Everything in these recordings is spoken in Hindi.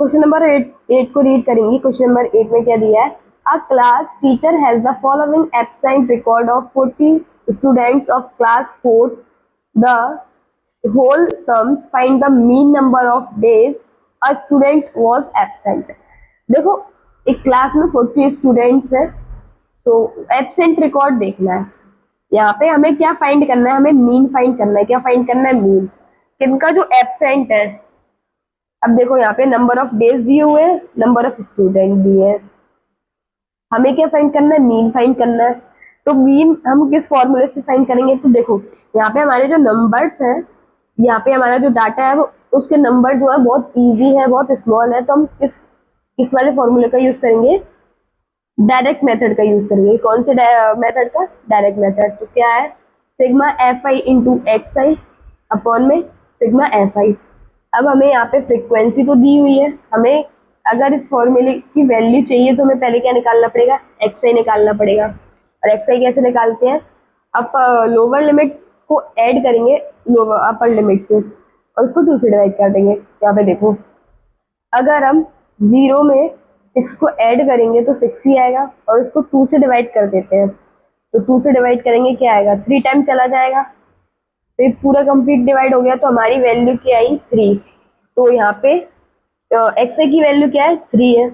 क्वेश्चन नंबर 8 को रीड करेंगे। क्वेश्चन नंबर 8 में क्या दिया है? A class teacher has the following absent record of 40 students of class 4 the whole terms, find the mean number of days a student was absent. देखो, एक क्लास में 40 स्टूडेंट्स है, तो एब्सेंट रिकॉर्ड देखना है। यहाँ पे हमें क्या फाइंड करना है? हमें मीन फाइंड करना है। क्या फाइंड करना है? मीन किनका जो एब्सेंट है। अब देखो, यहाँ पे नंबर ऑफ डेज दिए हुए हैं, नंबर ऑफ स्टूडेंट दिए हैं, हमें क्या फाइंड करना है? मीन फाइंड करना है। तो मीन हम किस फॉर्मूले से फाइंड करेंगे? तो देखो, यहाँ पे हमारे जो नंबर्स हैं, यहाँ पे हमारा जो डाटा है वो उसके नंबर जो है बहुत इजी है, बहुत स्मॉल है, तो हम किस वाले फॉर्मूले का यूज करेंगे? डायरेक्ट मेथड का यूज करेंगे। कौन से मेथड का? Direct method. तो क्या है? Sigma F I into x I upon में सिग्मा एफ आई। अब हमें यहाँ पे फ्रीक्वेंसी तो दी हुई है, हमें अगर इस फॉर्मूले की वैल्यू चाहिए तो हमें पहले क्या निकालना पड़ेगा? एक्स आई निकालना पड़ेगा। और एक्स आई कैसे निकालते हैं? अब लोअर लिमिट को ऐड करेंगे लोअर अपर लिमिट से और उसको 2 से डिवाइड कर देंगे। यहाँ पे देखो, अगर हम 0 में 6 को ऐड करेंगे तो 6 ही आएगा, और उसको 2 से डिवाइड कर देते हैं तो 2 से डिवाइड करेंगे, क्या आएगा? 3 टाइम चला जाएगा, तो ये पूरा कंप्लीट डिवाइड हो गया, तो हमारी वैल्यू क्या आई? 3। तो यहाँ पे एक्स की वैल्यू क्या है? 3 है।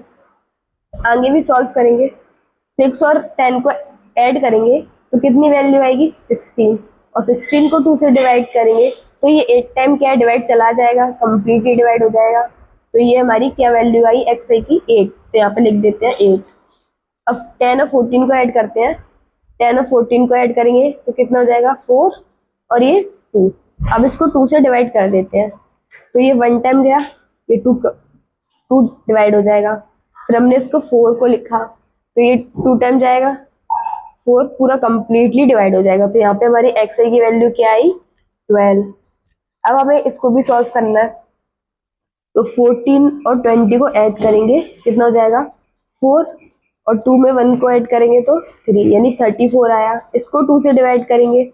आगे भी सॉल्व करेंगे, 6 और 10 को ऐड करेंगे तो कितनी वैल्यू आएगी? 16। और 16 को 2 से डिवाइड करेंगे तो ये 8 टाइम क्या है? डिवाइड चला जाएगा, कंप्लीटली डिवाइड हो जाएगा। तो ये हमारी क्या वैल्यू आई एक्स आई की? 8। तो यहाँ पे लिख देते हैं 8। अब 10 और 14 को ऐड करते हैं, 10 और 14 को ऐड करेंगे तो कितना हो जाएगा? 4 और ये 2। अब इसको 2 से डिवाइड कर देते हैं, तो ये 1 टाइम गया, ये 2 डिवाइड हो जाएगा। फिर हमने इसको 4 को लिखा तो ये 2 टाइम जाएगा, 4 पूरा कंप्लीटली डिवाइड हो जाएगा। तो यहाँ पे हमारी एक्स आई की वैल्यू क्या आई? 12। अब हमें इसको भी सॉल्व करना है, तो 14 और 20 को ऐड करेंगे, कितना हो जाएगा? 4 और 2 में 1 को ऐड करेंगे तो 3, यानी 34 आया। इसको 2 से डिवाइड करेंगे,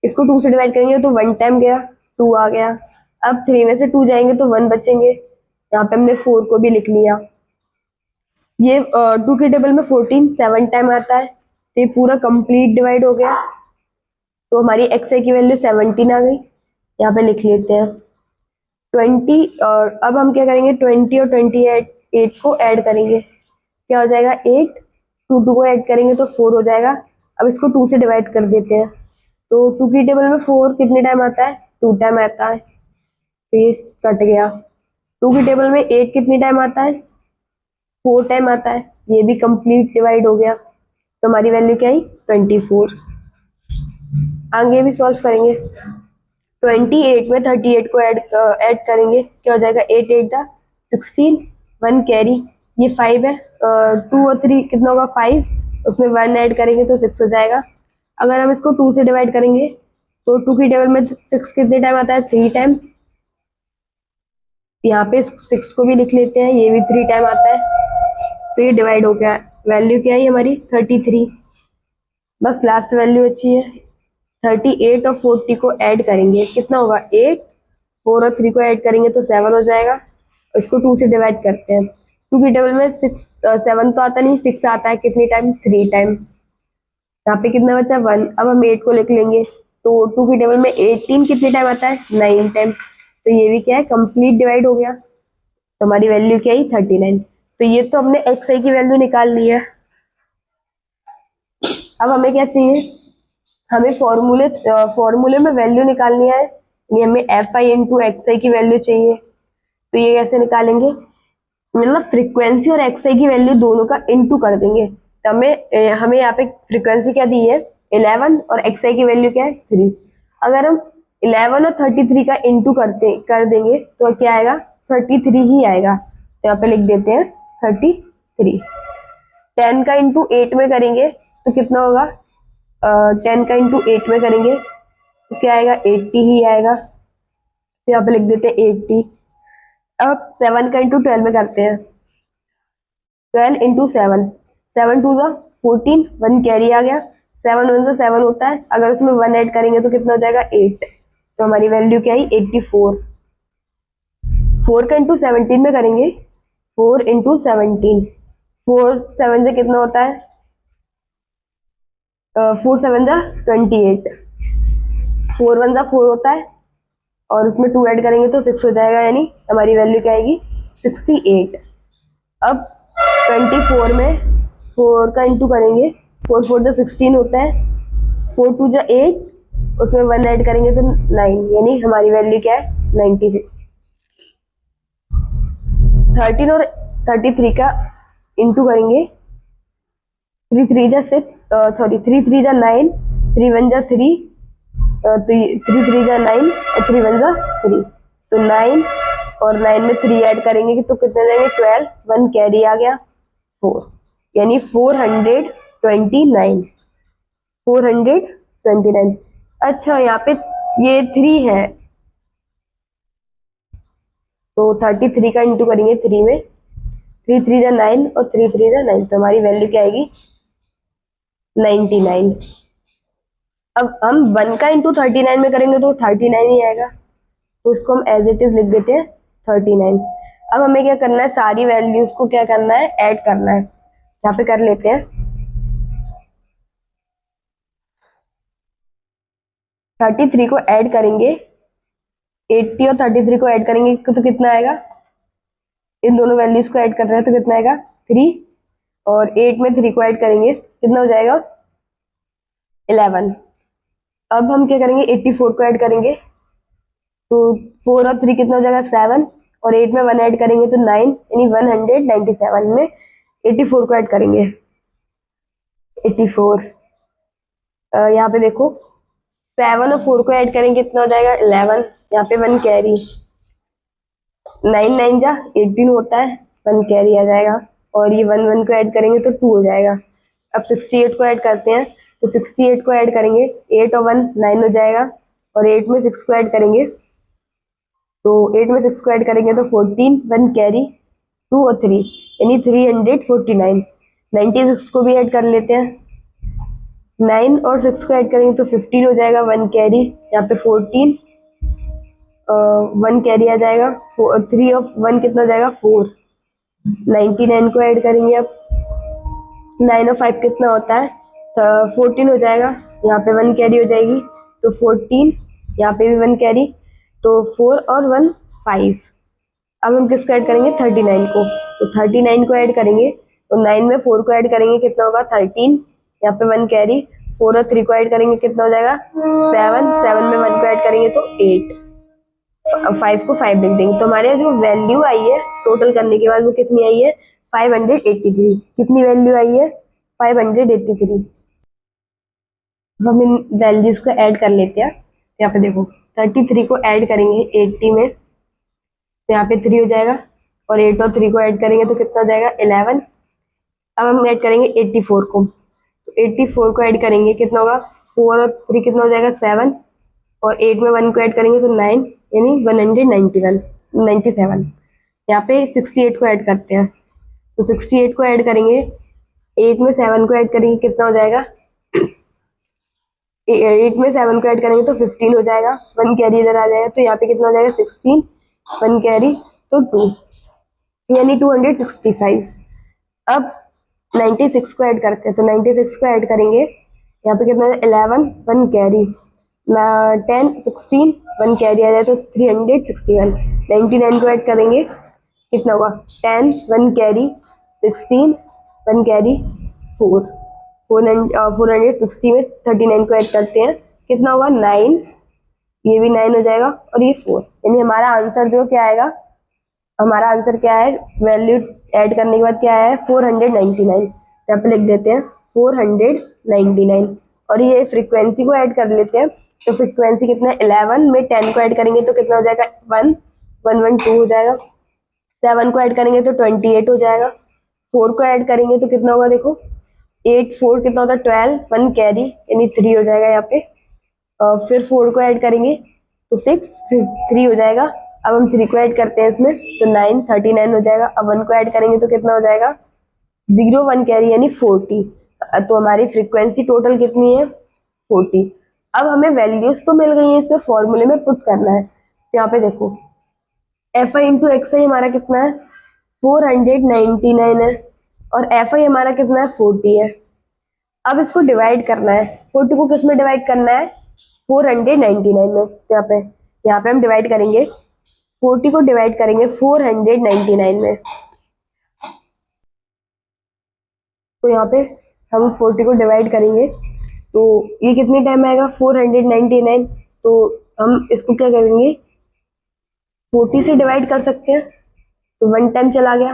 इसको 2 से डिवाइड करेंगे तो 1 टाइम गया, 2 आ गया। अब 3 में से 2 जाएंगे तो 1 बचेंगे, यहाँ पे हमने 4 को भी लिख लिया। ये 2 के टेबल में 14 7 टाइम आता है, तो ये पूरा कंप्लीट डिवाइड हो गया, तो हमारी एक्स आई की वैल्यू 17 आ गई। यहाँ पे लिख लेते हैं 20। और अब हम क्या करेंगे? 20 और 28 को ऐड करेंगे, क्या हो जाएगा? 8। 2 को ऐड करेंगे तो 4 हो जाएगा। अब इसको 2 से डिवाइड कर देते हैं, तो 2 की टेबल में 4 कितने टाइम आता है? 2 टाइम आता है, तो ये कट गया। 2 की टेबल में 8 कितनी टाइम आता है? 4 टाइम आता है, ये भी कंप्लीट डिवाइड हो गया, तो हमारी वैल्यू क्या आई? 24। आगे भी सॉल्व करेंगे, 28 में 38 को ऐड करेंगे, क्या हो जाएगा? 8 8 दा 16, 1 कैरी, ये 5 है, 2 और 3 कितना होगा? 5, उसमें 1 ऐड करेंगे तो 6 हो जाएगा। अगर हम इसको 2 से डिवाइड करेंगे तो 2 की टेबल में 6 कितने टाइम आता है? 3 टाइम। यहाँ पे 6 को भी लिख लेते हैं, ये भी 3 टाइम आता है, तो ये डिवाइड हो गया। वैल्यू क्या है हमारी? 33। बस लास्ट वैल्यू अच्छी है। 38 और 40 को ऐड करेंगे, कितना होगा? 8। 4 और 3 को ऐड करेंगे तो 7 हो जाएगा, इसको 2 से डिवाइड करते हैं। 2 की टेबल में 7 तो आता नहीं, 6 आता है, कितनी टाइम? 3 टाइम। यहाँ पे कितना बचा? 1। अब हम 8 को लिख लेंगे, तो 2 की टेबल में 18 कितने टाइम आता है? 9 टाइम, तो ये भी क्या है? कंप्लीट डिवाइड हो गया, तो हमारी वैल्यू क्या आई? 39। तो ये तो हमने एक्स आई की वैल्यू निकाल ली है। अब हमें क्या चाहिए? हमें फॉर्मूले में वैल्यू निकालनी है, यानी हमें एफ आई इंटू एक्स आई की वैल्यू चाहिए। तो ये कैसे निकालेंगे? मतलब फ्रीक्वेंसी और एक्स आई की वैल्यू दोनों का इंटू कर देंगे, तो हमें यहाँ पे फ्रीक्वेंसी क्या दी है? 11, और एक्स आई की वैल्यू क्या है? 3। अगर हम 11 और 33 का इंटू कर देंगे तो क्या आएगा? 33 ही आएगा, तो यहाँ पे लिख देते हैं 33। 10 का इंटू 8 में करेंगे तो कितना होगा? 10 का इंटू 8 में करेंगे तो क्या आएगा? 80 ही आएगा, तो यहाँ पे लिख देते हैं 80। अब 7 का इंटू 12 में करते हैं, 12 इंटू 7, 7 टू ज़ा 14, 1 कैरी आ गया, 7 1 ज़ा 7 होता है, अगर उसमें 1 ऐड करेंगे तो कितना हो जाएगा? 8। तो हमारी वैल्यू क्या आई? 84। 4 का इंटू 17 में करेंगे, 4 इंटू 17, 4 7 से कितना होता है, 4 7 जा 28, 4 1 जा 4 होता है, और उसमें 2 ऐड करेंगे तो 6 हो जाएगा, यानी हमारी वैल्यू क्या आएगी 68। अब 24 में 4 का इंटू करेंगे, 4 4 जा 16 होता है, 4 2 जा 8, उसमें 1 ऐड करेंगे तो 9, यानी हमारी वैल्यू क्या है 96। 13 और 33 का इंटू करेंगे, 3 3 जा 6, सॉरी 3 3 जा 9, 3 1 जा 3, तो 3 3 जा 9, 3 1 जा 3, तो 9 और 9 में 3 ऐड करेंगे तो कितने जाएंगे 12, 1 कैरी आ गया 4, यानी 429, 429। अच्छा यहाँ पे ये 3 है, तो 33 का इंटू करेंगे 3 में, 3 3 जा 9 और 3 3 जा 9, तो हमारी वैल्यू क्या आएगी 99। अब हम 1 का इंटू 39 में करेंगे तो 39 ही आएगा, तो उसको हम एज इट इज लिख देते हैं 39। अब हमें क्या करना है, सारी वैल्यूज को क्या करना है, ऐड करना है। यहाँ पे कर लेते हैं, 33 को ऐड करेंगे, 80 और 33 को ऐड करेंगे तो कितना आएगा, इन दोनों वैल्यूज को ऐड कर रहे हैं तो कितना आएगा 3, और 8 में 3 को ऐड करेंगे कितना हो जाएगा 11। अब हम क्या करेंगे, 84 को ऐड करेंगे, तो 4 और 3 कितना हो जाएगा 7, और 8 में 1 ऐड करेंगे तो 9, यानी 197 में 84 को ऐड करेंगे। 84 यहाँ पे देखो 7 और 4 को ऐड करेंगे कितना हो जाएगा 11, यहाँ पे 1 कैरी, 9 9 जा 18 होता है, 1 कैरी आ जाएगा, और ये 1 1 को ऐड करेंगे तो 2 हो जाएगा। अब 68 को ऐड करते हैं, तो 68 को ऐड करेंगे, 8 और 1 9 हो जाएगा, और 8 में 6 को ऐड करेंगे, तो 8 में 6 को ऐड करेंगे तो 14, 1 कैरी, 2 और 3, यानी 349। 96 को भी ऐड कर लेते हैं, 9 और 6 को ऐड करेंगे तो 15 हो जाएगा, 1 कैरी, यहाँ पे 14, 1 कैरी आ जाएगा, 3 ऑफ 1 कितना हो जाएगा 4। 99 को ऐड करेंगे, अब 9 और 5 कितना होता है, 14 हो जाएगा, यहाँ पे 1 कैरी हो जाएगी, तो 14, यहाँ पे भी 1 कैरी, तो 4 और 1 5। अब हम किसको ऐड करेंगे 39 को, तो 39 को ऐड करेंगे, तो 9 में 4 को ऐड करेंगे कितना होगा 13, यहाँ पे 1 कैरी, 4 और 3 को ऐड करेंगे कितना हो जाएगा 7, 7 में 1 को ऐड करेंगे तो 8, 5 को 5 लिख देंगे, तो हमारे जो वैल्यू आई है टोटल करने के बाद वो कितनी आई है 583। कितनी वैल्यू आई है 583। हम इन वैल्यूज को ऐड कर लेते हैं, यहाँ पे देखो 33 को ऐड करेंगे 80 में, तो यहाँ पे 3 हो जाएगा, और 8 और 3 को ऐड करेंगे तो कितना हो जाएगा 11। अब हम ऐड करेंगे 84 को, तो 84 को ऐड करेंगे कितना होगा 4 और 3 कितना हो जाएगा 7, और 8 में 1 को ऐड करेंगे तो 9, यानी 197। यहाँ पे 68 को ऐड करते हैं, तो 68 को ऐड करेंगे, 8 में 7 को ऐड करेंगे कितना हो जाएगा 8 में 7 को ऐड करेंगे तो 15 हो जाएगा, 1 कैरी इधर आ जाएगा, तो यहाँ पे कितना हो जाएगा 16, 1 कैरी तो 2, यानी 265। अब 96 को ऐड करते हैं, तो 96 को ऐड करेंगे, यहाँ पे कितना 11, 1 कैरी, 10 16, 1 कैरी आ जाए तो 361। 99 को ऐड करेंगे कितना होगा 10, 1 कैरी, 16, 1 कैरी 4, 460 में 39 को ऐड करते हैं कितना होगा 9, ये भी 9 हो जाएगा, और ये 4, यानी हमारा आंसर जो क्या आएगा, हमारा आंसर क्या है, वैल्यू ऐड करने के बाद क्या है 499। यहाँ पे लिख देते हैं 499, और ये फ्रीक्वेंसी को ऐड कर लेते हैं, तो फ्रीक्वेंसी कितना है 11 में 10 को ऐड करेंगे तो कितना हो जाएगा 1, 112 हो जाएगा, 7 को ऐड करेंगे तो 28 हो जाएगा, 4 को ऐड करेंगे तो कितना होगा देखो 8 4 कितना होता है 12, 1 कैरी, यानी 3 हो जाएगा यहाँ पे, फिर 4 को ऐड करेंगे तो 6, 3 हो जाएगा। अब हम 3 को ऐड करते हैं इसमें, तो 9, 39 हो जाएगा। अब 1 को ऐड करेंगे तो कितना हो जाएगा 0, 1 कैरी, यानी 40। तो हमारी फ्रीक्वेंसी टोटल कितनी है 40। अब हमें वैल्यूज तो मिल गई है, इसमें फॉर्मूले में पुट करना है, तो यहाँ पे देखो एफ आई इंटू एक्स आई हमारा कितना है 499 है, और एफ आई हमारा कितना है 40 है। अब इसको डिवाइड करना है, 40 को किस में डिवाइड करना है 499 में। यहाँ पे हम डिवाइड करेंगे, 40 को डिवाइड करेंगे 499 में। तो यहाँ पे हम 40 को डिवाइड करेंगे तो ये कितने टाइम आएगा 499। तो हम इसको क्या करेंगे 40 से डिवाइड कर सकते हैं, तो 1 टाइम चला गया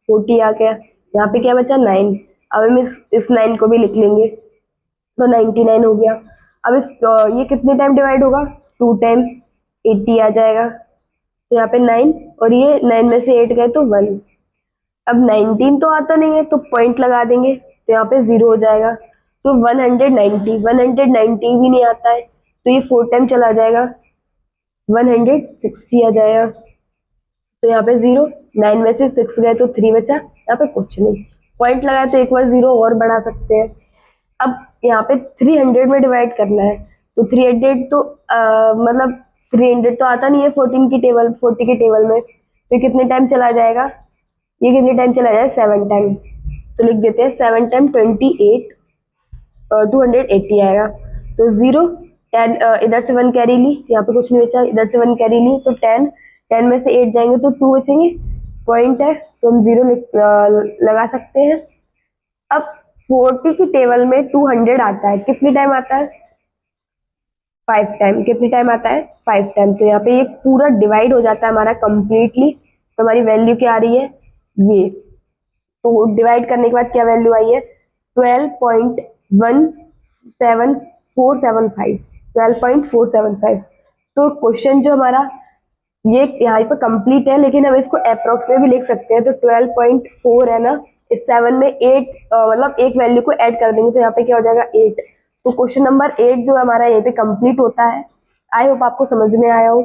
40 आ गया, यहाँ पे क्या बचा 9। अब हम इस 9 को भी लिख लेंगे तो 99 हो गया। अब ये कितने टाइम डिवाइड होगा 2 टाइम 80 आ जाएगा। तो यहाँ पे 9 और ये 9 में से 8 गए तो 1। अब 19 तो आता नहीं है तो पॉइंट लगा देंगे तो यहाँ पे 0 हो जाएगा। तो 190 भी नहीं आता है तो ये 4 टाइम चला जाएगा 160 आ जाएगा। तो यहाँ पे 0, 9 में से 6 गए तो 3 बचा, यहाँ पे कुछ नहीं, पॉइंट लगाए तो एक बार 0 और बढ़ा सकते हैं। अब यहाँ पे 300 में डिवाइड करना है तो 300 तो मतलब 300 तो आता नहीं है 40 की टेबल में, तो कितने टाइम चला जाएगा, ये कितने टाइम चला जाएगा 7 टाइम। तो लिख देते हैं 7 टाइम 28 280 आएगा। तो 0 10 इधर से 1 कैरी ली, यहाँ पे कुछ नहीं बचा, इधर से 1 कैरी ली तो 10 में से 8 जाएंगे तो 2 बचेंगे, पॉइंट है तो हम 0 लगा सकते हैं। अब 40 की टेबल में 200 आता है, कितने टाइम आता है 5 टाइम। कितने टाइम आता है 5 टाइम। तो यहाँ पे ये पूरा डिवाइड हो जाता है हमारा कंप्लीटली। तो हमारी वैल्यू क्या आ रही है ये, तो डिवाइड करने के बाद क्या वैल्यू आई है 12.475। तो क्वेश्चन जो हमारा ये यहाँ पे कंप्लीट है, लेकिन हम इसको अप्रोक्स में भी लिख सकते हैं। तो 12.4 है ना, इस 7 में 8 मतलब एक वैल्यू को ऐड कर देंगे तो यहाँ पे क्या हो जाएगा 8। तो क्वेश्चन नंबर 8 जो हमारा यहाँ पे कंप्लीट होता है। आई होप आपको समझ में आया हो।